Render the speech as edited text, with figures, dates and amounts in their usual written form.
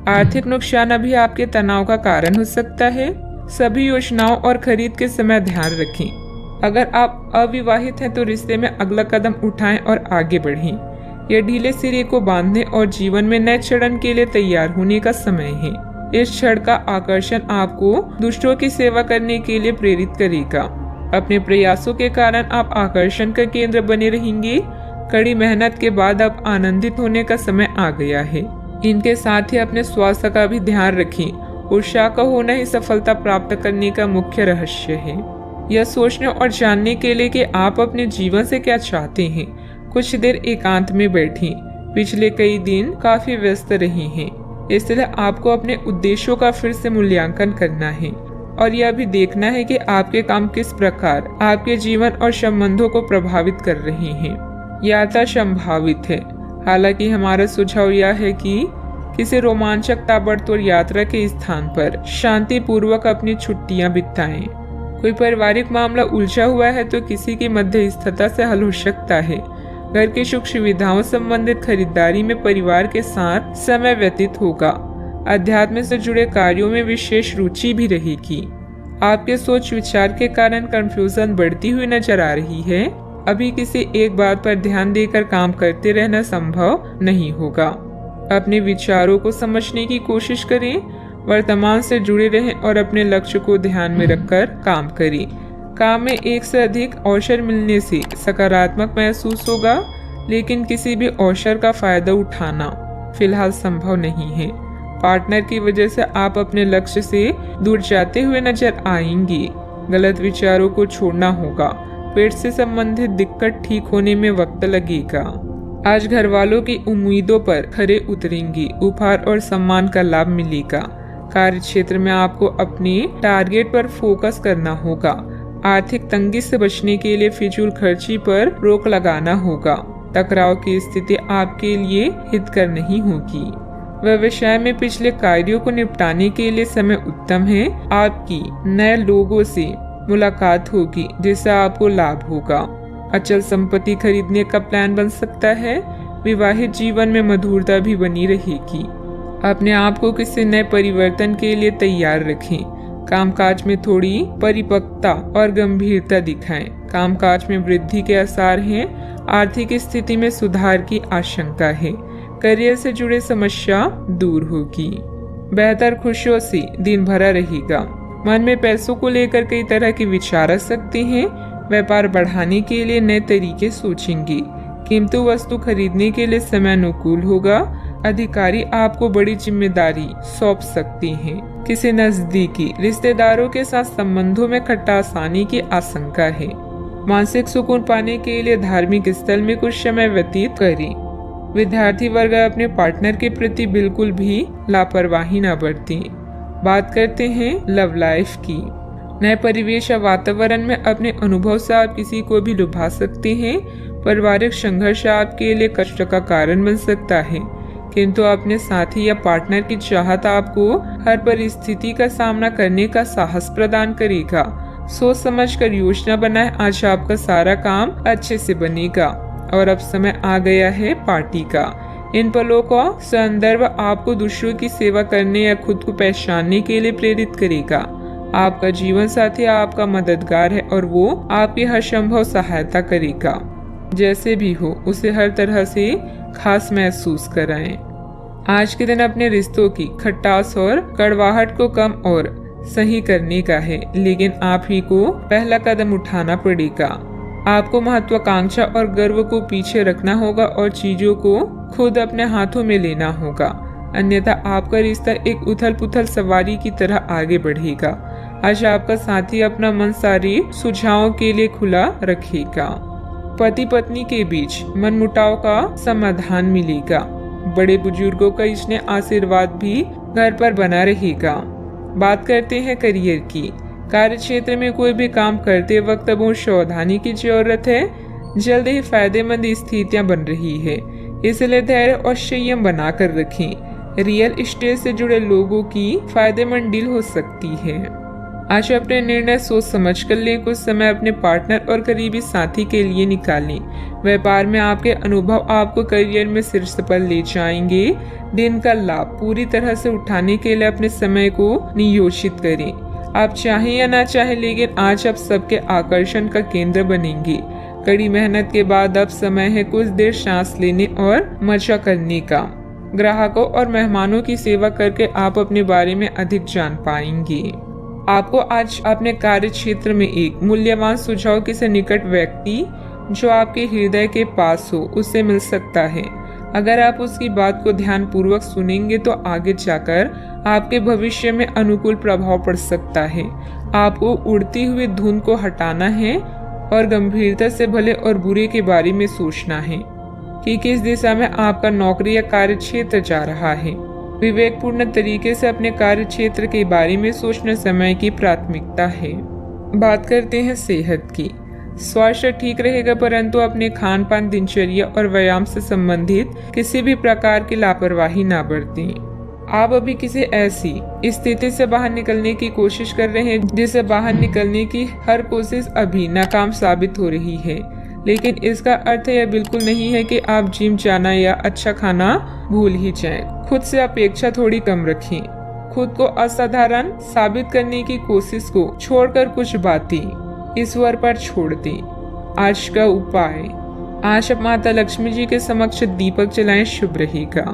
आर्थिक नुकसान अभी आपके तनाव का कारण हो सकता है। सभी योजनाओं और खरीद के समय ध्यान रखें। अगर आप अविवाहित हैं तो रिश्ते में अगला कदम उठाएं और आगे बढ़ें। यह ढीले सिरे को बांधने और जीवन में नए चरण के लिए तैयार होने का समय है। इस क्षण का आकर्षण आपको दूसरों की सेवा करने के लिए प्रेरित करेगा। अपने प्रयासों के कारण आप आकर्षण का केंद्र बने रहेंगे। कड़ी मेहनत के बाद अब आनंदित होने का समय आ गया है। इनके साथ ही अपने स्वास्थ्य का भी ध्यान रखें। उत्साह का होना ही सफलता प्राप्त करने का मुख्य रहस्य है। यह सोचने और जानने के लिए कि आप अपने जीवन से क्या चाहते हैं, कुछ देर एकांत में बैठें। पिछले कई दिन काफी व्यस्त रहे हैं, इसलिए आपको अपने उद्देश्यों का फिर से मूल्यांकन करना है और यह भी देखना है कि आपके काम किस प्रकार आपके जीवन और संबंधों को प्रभावित कर रहे हैं। यात्रा संभावित है, हालांकि हमारा सुझाव यह है कि किसी रोमांचक ताबड़तोड़ यात्रा के स्थान पर शांति पूर्वक अपनी छुट्टियां बिताएं। कोई पारिवारिक मामला उलझा हुआ है तो किसी की मध्यस्थता से हल हो सकता है। घर की सुख सुविधाओं संबंधित खरीदारी में परिवार के साथ समय व्यतीत होगा। अध्यात्म से जुड़े कार्यों में विशेष रुचि भी रहेगी। आपके सोच विचार के कारण कंफ्यूजन बढ़ती हुई नजर आ रही है। अभी किसी एक बात पर ध्यान देकर काम करते रहना संभव नहीं होगा। अपने विचारों को समझने की कोशिश करें, वर्तमान से जुड़े रहें और अपने लक्ष्य को ध्यान में रखकर काम करें। काम में एक से अधिक अवसर मिलने से सकारात्मक महसूस होगा, लेकिन किसी भी अवसर का फायदा उठाना फिलहाल संभव नहीं है। पार्टनर की वजह से आप अपने लक्ष्य से दूर जाते हुए नजर आएंगे। गलत विचारों को छोड़ना होगा। पेट से संबंधित दिक्कत ठीक होने में वक्त लगेगा। आज घर वालों की उम्मीदों पर खरे उतरेंगे। उपहार और सम्मान का लाभ मिलेगा। कार्य क्षेत्र में आपको अपने टारगेट पर फोकस करना होगा। आर्थिक तंगी से बचने के लिए फिजूल खर्ची पर रोक लगाना होगा। टकराव की स्थिति आपके लिए हितकर नहीं होगी। व्यवसाय में पिछले कार्यों को निपटाने के लिए समय उत्तम है। आपकी नए लोगों से मुलाकात होगी जिससे आपको लाभ होगा। अचल संपत्ति खरीदने का प्लान बन सकता है। विवाहित जीवन में मधुरता भी बनी रहेगी। अपने आप को किसी नए परिवर्तन के लिए तैयार रखें। कामकाज में थोड़ी परिपक्वता और गंभीरता दिखाएं। कामकाज में वृद्धि के आसार हैं। आर्थिक स्थिति में सुधार की आशंका है। करियर से जुड़े समस्या दूर होगी। बेहतर खुशियों से दिन भरा रहेगा। मन में पैसों को लेकर कई तरह के विचार आ सकते हैं। व्यापार बढ़ाने के लिए नए तरीके सोचेंगे। कीमती वस्तु खरीदने के लिए समय अनुकूल होगा। अधिकारी आपको बड़ी जिम्मेदारी सौंप सकते हैं। किसी नजदीकी रिश्तेदारों के साथ संबंधों में खटास आने की आशंका है। मानसिक सुकून पाने के लिए धार्मिक स्थल में कुछ समय व्यतीत करें। विद्यार्थी वर्ग अपने पार्टनर के प्रति बिल्कुल भी लापरवाही न बरतें। बात करते हैं लव लाइफ की। नए परिवेश या वातावरण में अपने अनुभव से आप किसी को भी लुभा सकते हैं। पारिवारिक संघर्ष आपके लिए कष्ट का कारण बन सकता है, किंतु अपने साथी या पार्टनर की चाहत आपको हर परिस्थिति का सामना करने का साहस प्रदान करेगा। सोच समझकर योजना बनाएं। आज आपका सारा काम अच्छे से बनेगा और अब समय आ गया है पार्टी का। इन पलों का संदर्भ आपको दूसरों की सेवा करने या खुद को पहचानने के लिए प्रेरित करेगा। आपका जीवन साथी आपका मददगार है और वो आपकी हर संभव सहायता करेगा। जैसे भी हो उसे हर तरह से खास महसूस कराएं। आज के दिन अपने रिश्तों की खटास और कड़वाहट को कम और सही करने का है, लेकिन आप ही को पहला कदम उठाना पड़ेगा। आपको महत्वाकांक्षा और गर्व को पीछे रखना होगा और चीजों को खुद अपने हाथों में लेना होगा, अन्यथा आपका रिश्ता एक उथल पुथल सवारी की तरह आगे बढ़ेगा। आज आपका साथी अपना मन सारे सुझावों के लिए खुला रखेगा। पति पत्नी के बीच मनमुटाव का समाधान मिलेगा। बड़े बुजुर्गों का स्नेह आशीर्वाद भी घर पर बना रहेगा। बात करते हैं करियर की। कार्य क्षेत्र में कोई भी काम करते वक्त बहुत सावधानी की जरूरत है। जल्द ही फायदेमंद स्थितियां बन रही है, इसलिए धैर्य और संयम बनाकर रखें। रियल एस्टेट से जुड़े लोगों की फायदेमंद डील हो सकती है। आज अपने निर्णय सोच समझ कर लें। कुछ समय अपने पार्टनर और करीबी साथी के लिए निकालें। व्यापार में आपके अनुभव आपको करियर में शीर्ष पर ले जाएंगे। दिन का लाभ पूरी तरह से उठाने के लिए अपने समय को नियोजित करें। आप चाहें या ना चाहें, लेकिन आज आप सबके आकर्षण का केंद्र बनेंगे। कड़ी मेहनत के बाद अब समय है कुछ देर सांस लेने और मजा करने का। ग्राहकों और मेहमानों की सेवा करके आप अपने बारे में अधिक जान पाएंगे। आपको आज अपने कार्य क्षेत्र में एक मूल्यवान सुझाव किसी निकट व्यक्ति जो आपके हृदय के पास हो उससे मिल सकता है। अगर आप उसकी बात को ध्यान पूर्वक सुनेंगे तो आगे जाकर आपके भविष्य में अनुकूल प्रभाव पड़ सकता है। आपको उड़ती हुई धुन को हटाना है और गंभीरता से भले और बुरे के बारे में सोचना है कि किस दिशा में आपका नौकरी या कार्य क्षेत्र जा रहा है। विवेकपूर्ण तरीके से अपने कार्य क्षेत्र के बारे में सोचना समय की प्राथमिकता है। बात करते हैं सेहत की। स्वास्थ्य ठीक रहेगा, परंतु अपने खान पान, दिनचर्या और व्यायाम से संबंधित किसी भी प्रकार की लापरवाही ना बरतें। आप अभी किसी ऐसी स्थिति से बाहर निकलने की कोशिश कर रहे हैं जिससे बाहर निकलने की हर कोशिश अभी नाकाम साबित हो रही है, लेकिन इसका अर्थ यह बिल्कुल नहीं है कि आप जिम जाना या अच्छा खाना भूल ही जाएं। खुद से अपेक्षा थोड़ी कम रखें। खुद को असाधारण साबित करने की कोशिश को छोड़कर कुछ बातें ईश्वर पर छोड़ दें। आज का उपाय, आज आप माता लक्ष्मी जी के समक्ष दीपक जलाएं, शुभ रहेगा।